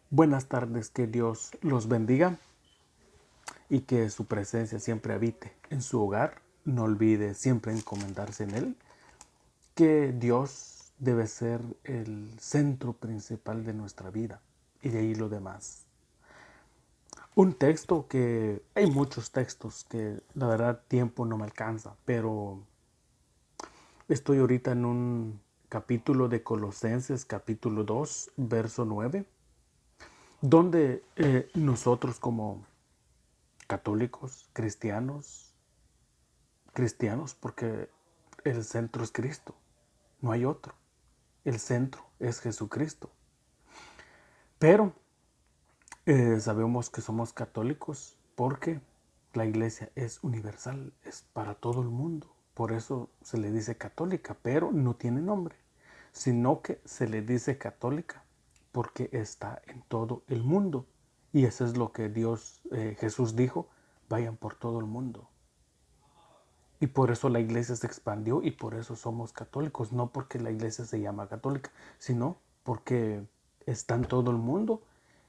Buenas tardes, que Dios los bendiga y que su presencia siempre habite en su hogar. No olvide siempre encomendarse en Él, que Dios debe ser el centro principal de nuestra vida y de ahí lo demás. Un texto que hay muchos textos que la verdad tiempo no me alcanza, pero estoy ahorita en un capítulo de Colosenses, capítulo 2 verso 9, donde nosotros como católicos, cristianos porque el centro es Cristo, no hay otro. El centro es Jesucristo. Pero sabemos que somos católicos porque la iglesia es universal, es para todo el mundo. Por eso se le dice católica, pero no tiene nombre, sino que se le dice católica porque está en todo el mundo. Y eso es lo que Jesús dijo, vayan por todo el mundo. Y por eso la iglesia se expandió y por eso somos católicos. No porque la iglesia se llama católica, sino porque está en todo el mundo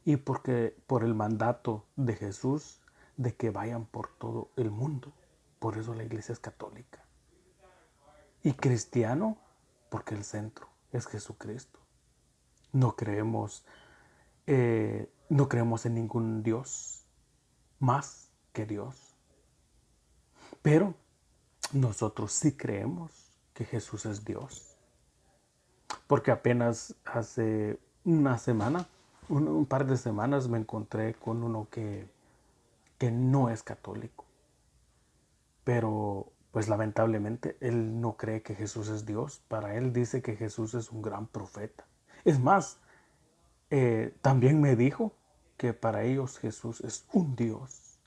y porque por el mandato de Jesús de que vayan por todo el mundo. Por eso la iglesia es católica. Y cristiano porque el centro es Jesucristo. No creemos, no creemos en ningún Dios más que Dios. Pero nosotros sí creemos que Jesús es Dios. Porque apenas hace una semana, un par de semanas me encontré con uno que no es católico. Pero pues lamentablemente él no cree que Jesús es Dios. Para él dice que Jesús es un gran profeta. Es más, también me dijo que para ellos Jesús es un Dios.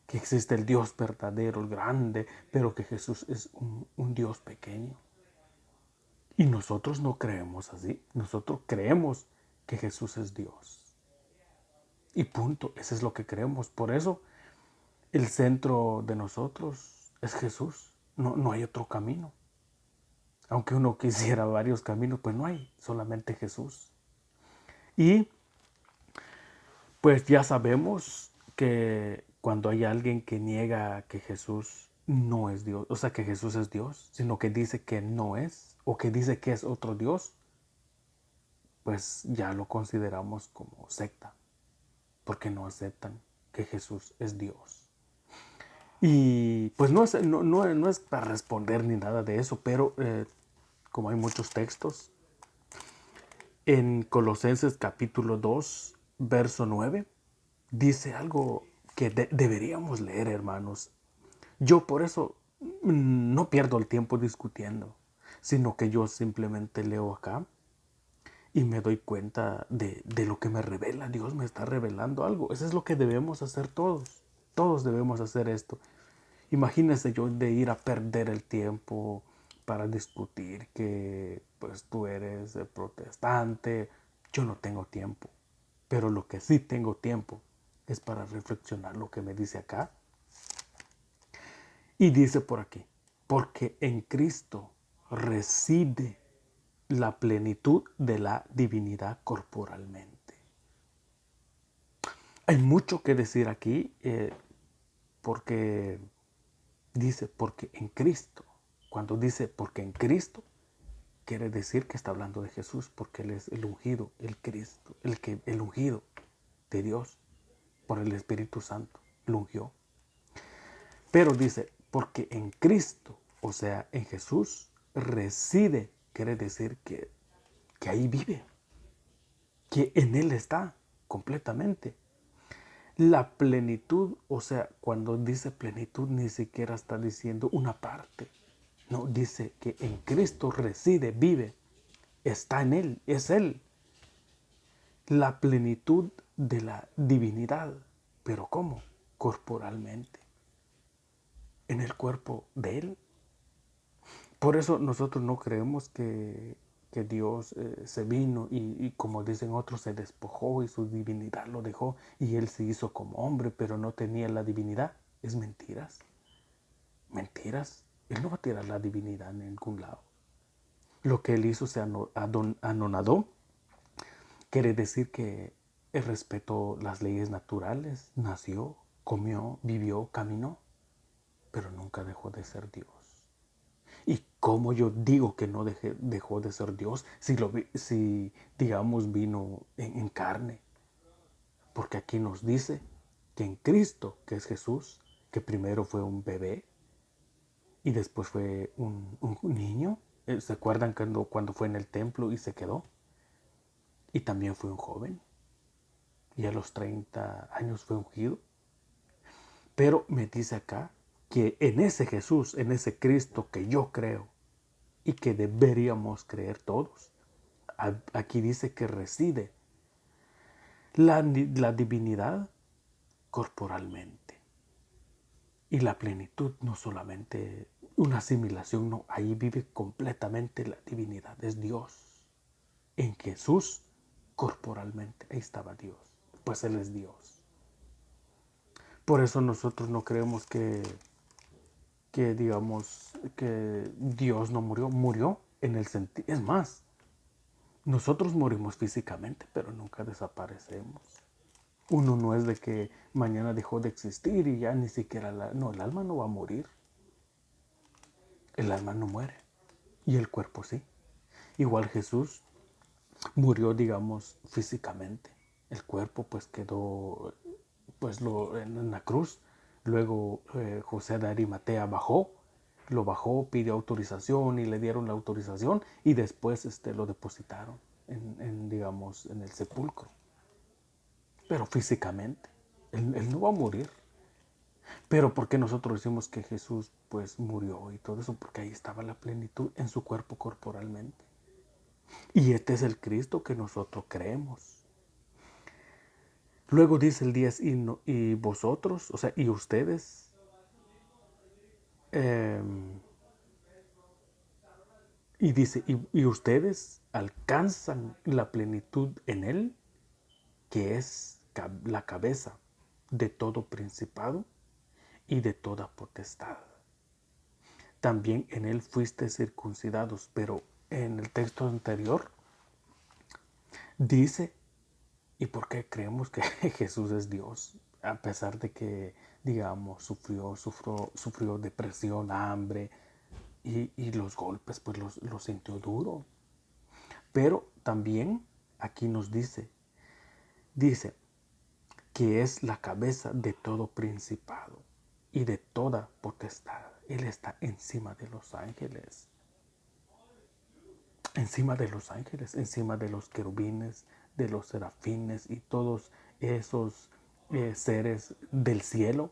Que existe el Dios verdadero, el grande, pero que Jesús es un Dios pequeño. Y nosotros no creemos así. Nosotros creemos que Jesús es Dios. Y punto. Eso es lo que creemos. Por eso el centro de nosotros es Jesús. No hay otro camino. Aunque uno quisiera varios caminos, pues no hay. Solamente Jesús. Y pues ya sabemos que cuando hay alguien que niega que Jesús no es Dios, o sea que Jesús es Dios, sino que dice que no es, o que dice que es otro Dios, pues ya lo consideramos como secta, porque no aceptan que Jesús es Dios. Y pues no es para responder ni nada de eso, pero como hay muchos textos, en Colosenses capítulo 2, verso 9, dice algo que deberíamos leer, hermanos. Yo por eso no pierdo el tiempo discutiendo, sino que yo simplemente leo acá y me doy cuenta de lo que me revela. Dios me está revelando algo. Eso es lo que debemos hacer todos. Todos debemos hacer esto. Imagínese yo de ir a perder el tiempo para discutir que pues tú eres protestante. Yo no tengo tiempo. Pero lo que sí tengo tiempo es para reflexionar lo que me dice acá. Y dice por aquí, porque en Cristo reside la plenitud de la divinidad corporalmente. Hay mucho que decir aquí porque dice porque en Cristo. Cuando dice porque en Cristo, quiere decir que está hablando de Jesús porque Él es el ungido, el Cristo, el ungido de Dios por el Espíritu Santo, lo ungió. Pero dice porque en Cristo, o sea, en Jesús, reside, quiere decir que ahí vive, que en Él está completamente. La plenitud, o sea, cuando dice plenitud ni siquiera está diciendo una parte. No, dice que en Cristo reside, vive, está en Él, es Él. La plenitud de la divinidad. ¿Pero cómo? Corporalmente. En el cuerpo de Él. Por eso nosotros no creemos que Dios se vino y como dicen otros se despojó y su divinidad lo dejó y Él se hizo como hombre pero no tenía la divinidad. Es mentiras. Mentiras. Él no va a tirar la divinidad en ningún lado. Lo que Él hizo se anonadó. Quiere decir que respetó las leyes naturales, nació, comió, vivió, caminó, pero nunca dejó de ser Dios. ¿Y cómo yo digo que no dejó de ser Dios si digamos, vino en carne? Porque aquí nos dice que en Cristo, que es Jesús, que primero fue un bebé y después fue un niño. ¿Se acuerdan cuando fue en el templo y se quedó? Y también fue un joven. Y a los 30 años fue ungido. Pero me dice acá que en ese Jesús, en ese Cristo que yo creo y que deberíamos creer todos, aquí dice que reside la divinidad corporalmente. Y la plenitud no solamente una asimilación, no, ahí vive completamente la divinidad, es Dios. En Jesús, corporalmente, ahí estaba Dios, pues Él es Dios. Por eso nosotros no creemos que digamos, que Dios no murió, murió en el sentido, es más, nosotros morimos físicamente, pero nunca desaparecemos. Uno no es de que mañana dejó de existir y ya ni siquiera no, el alma no va a morir. El alma no muere y el cuerpo sí. Igual Jesús murió, digamos, físicamente. El cuerpo pues quedó pues en la cruz. Luego José de Arimatea lo bajó, pidió autorización y le dieron la autorización y después lo depositaron digamos, en el sepulcro. Pero físicamente, él no va a morir. Pero ¿por qué nosotros decimos que Jesús pues murió y todo eso? Porque ahí estaba la plenitud en su cuerpo corporalmente. Y este es el Cristo que nosotros creemos. Luego dice el 10, y vosotros, o sea, y ustedes, y dice, y ustedes alcanzan la plenitud en Él, que es la cabeza de todo principado y de toda potestad. También en Él fuiste circuncidados, pero en el texto anterior dice, ¿y por qué creemos que Jesús es Dios? A pesar de que, digamos, sufrió depresión, hambre y los golpes, pues los sintió duro. Pero también aquí nos dice que es la cabeza de todo principado y de toda potestad. Él está encima de los ángeles. Encima de los ángeles, encima de los querubines, de los serafines y todos esos seres del cielo.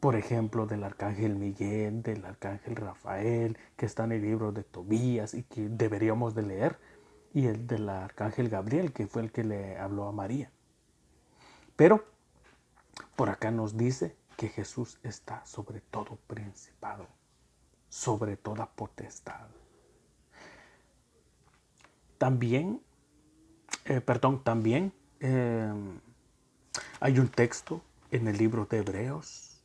Por ejemplo, del arcángel Miguel, del arcángel Rafael, que está en el libro de Tobías y que deberíamos de leer. Y el del arcángel Gabriel, que fue el que le habló a María. Pero por acá nos dice que Jesús está sobre todo principado, sobre toda potestad. También hay un texto en el libro de Hebreos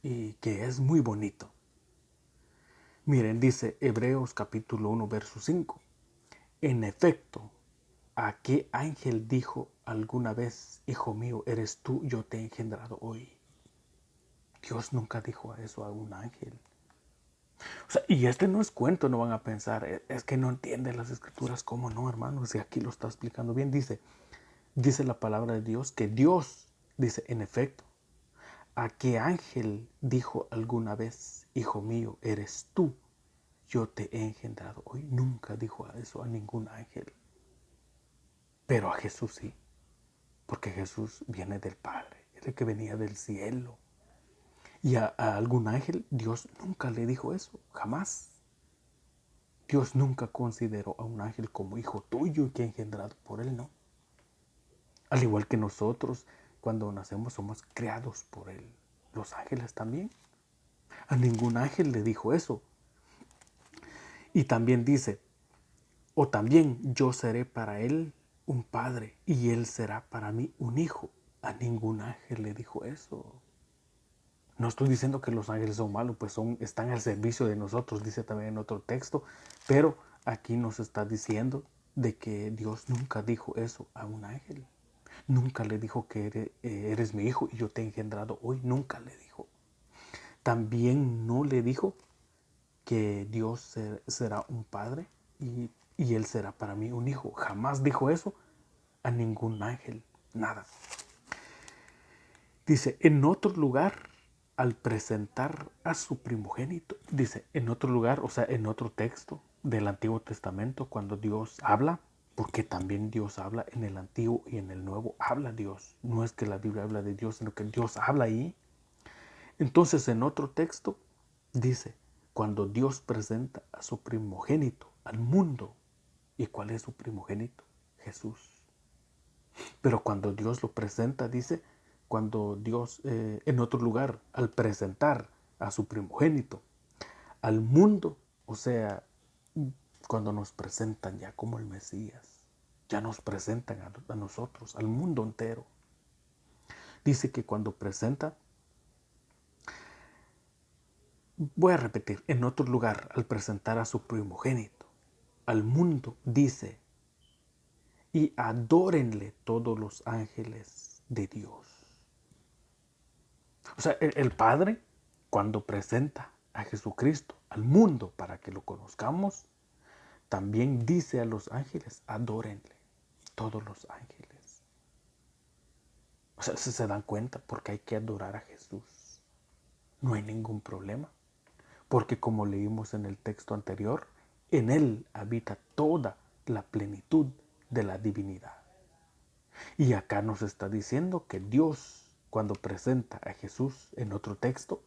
y que es muy bonito. Miren, dice Hebreos capítulo 1, verso 5. En efecto, ¿a qué ángel dijo alguna vez, hijo mío, eres tú, yo te he engendrado hoy? Dios nunca dijo eso a un ángel. O sea, y este no es cuento, no van a pensar, es que no entiende las escrituras. ¿Cómo no, hermanos? Si aquí lo está explicando bien, dice la palabra de Dios que Dios dice, en efecto, ¿a qué ángel dijo alguna vez, hijo mío, eres tú, yo te he engendrado hoy? Nunca dijo eso a ningún ángel. Pero a Jesús sí, porque Jesús viene del Padre, es el que venía del cielo. Y a algún ángel Dios nunca le dijo eso, jamás. Dios nunca consideró a un ángel como hijo tuyo y que engendrado por él, no. Al igual que nosotros, cuando nacemos somos creados por él. Los ángeles también. A ningún ángel le dijo eso. Y también dice, o también yo seré para él un padre y él será para mí un hijo. A ningún ángel le dijo eso. No estoy diciendo que los ángeles son malos, pues están al servicio de nosotros, dice también en otro texto, pero aquí nos está diciendo de que Dios nunca dijo eso a un ángel. Nunca le dijo que eres mi hijo y yo te he engendrado hoy. Nunca le dijo. También no le dijo que Dios será un padre y Él será para mí un hijo. Jamás dijo eso a ningún ángel. Nada. Dice, en otro lugar, al presentar a su primogénito, dice, en otro lugar, o sea, en otro texto del Antiguo Testamento, cuando Dios habla, porque también Dios habla en el Antiguo y en el Nuevo, habla Dios. No es que la Biblia habla de Dios, sino que Dios habla ahí. Entonces, en otro texto, dice, cuando Dios presenta a su primogénito al mundo, ¿y cuál es su primogénito? Jesús. Pero cuando Dios lo presenta, dice, cuando Dios en otro lugar, al presentar a su primogénito al mundo, o sea, cuando nos presentan ya como el Mesías, ya nos presentan a nosotros, al mundo entero. Dice que cuando presenta, voy a repetir, en otro lugar, al presentar a su primogénito al mundo, dice, y adórenle todos los ángeles de Dios. O sea, el Padre, cuando presenta a Jesucristo al mundo para que lo conozcamos, también dice a los ángeles, adórenle, todos los ángeles. O sea, se dan cuenta porque hay que adorar a Jesús. No hay ningún problema. Porque como leímos en el texto anterior, en Él habita toda la plenitud de la divinidad. Y acá nos está diciendo que Dios, cuando presenta a Jesús en otro texto,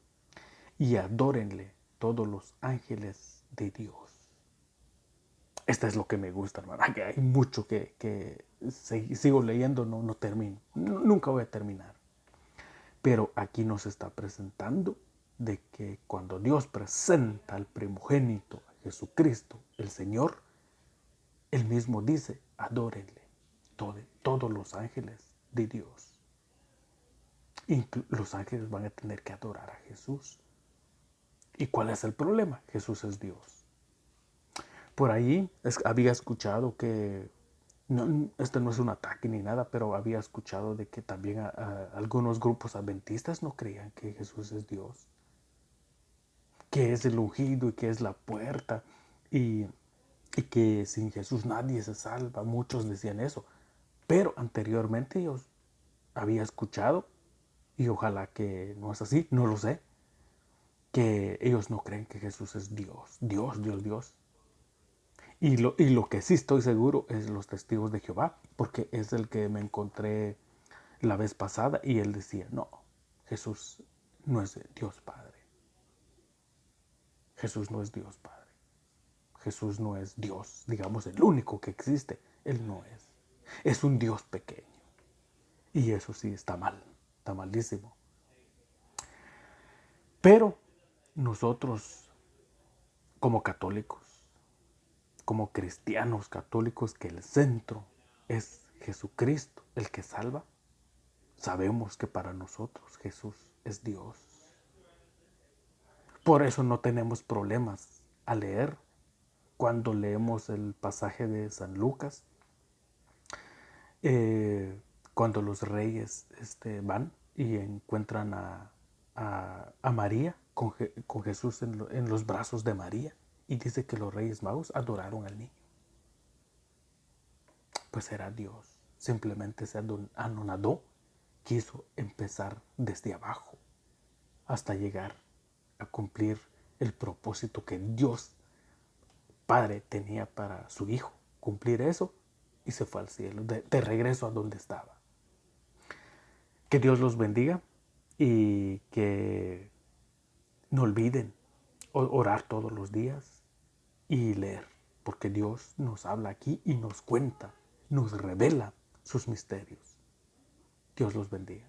y adórenle todos los ángeles de Dios. Esto es lo que me gusta, hermano. Que hay mucho que sigo leyendo, no termino. Nunca voy a terminar. Pero aquí nos está presentando de que cuando Dios presenta al primogénito, a Jesucristo, el Señor, Él mismo dice, adórenle todos los ángeles de Dios. Los ángeles van a tener que adorar a Jesús. ¿Y cuál es el problema? Jesús es Dios. Por ahí había escuchado que, esto no es un ataque ni nada, pero había escuchado de que también algunos grupos adventistas no creían que Jesús es Dios, que es el ungido y que es la puerta y que sin Jesús nadie se salva. Muchos decían eso, pero anteriormente yo había escuchado, y ojalá que no es así, no lo sé, que ellos no creen que Jesús es Dios, Dios. Y lo que sí estoy seguro es los testigos de Jehová, porque es el que me encontré la vez pasada y él decía, no, Jesús no es Dios Padre. Jesús no es Dios Padre. Jesús no es Dios, digamos, el único que existe. Él no es. Es un Dios pequeño. Y eso sí está mal, está malísimo. Pero nosotros, como católicos, como cristianos católicos, que el centro es Jesucristo, el que salva, sabemos que para nosotros Jesús es Dios. Por eso no tenemos problemas a leer. Cuando leemos el pasaje de San Lucas, cuando los reyes van y encuentran a María con Jesús en los brazos de María, y dice que los reyes magos adoraron al niño. Pues era Dios. Simplemente se anonadó, quiso empezar desde abajo hasta llegar a cumplir el propósito que Dios Padre tenía para su hijo, cumplir eso, y se fue al cielo, de regreso a donde estaba. Que Dios los bendiga y que no olviden orar todos los días y leer, porque Dios nos habla aquí y nos cuenta, nos revela sus misterios. Dios los bendiga.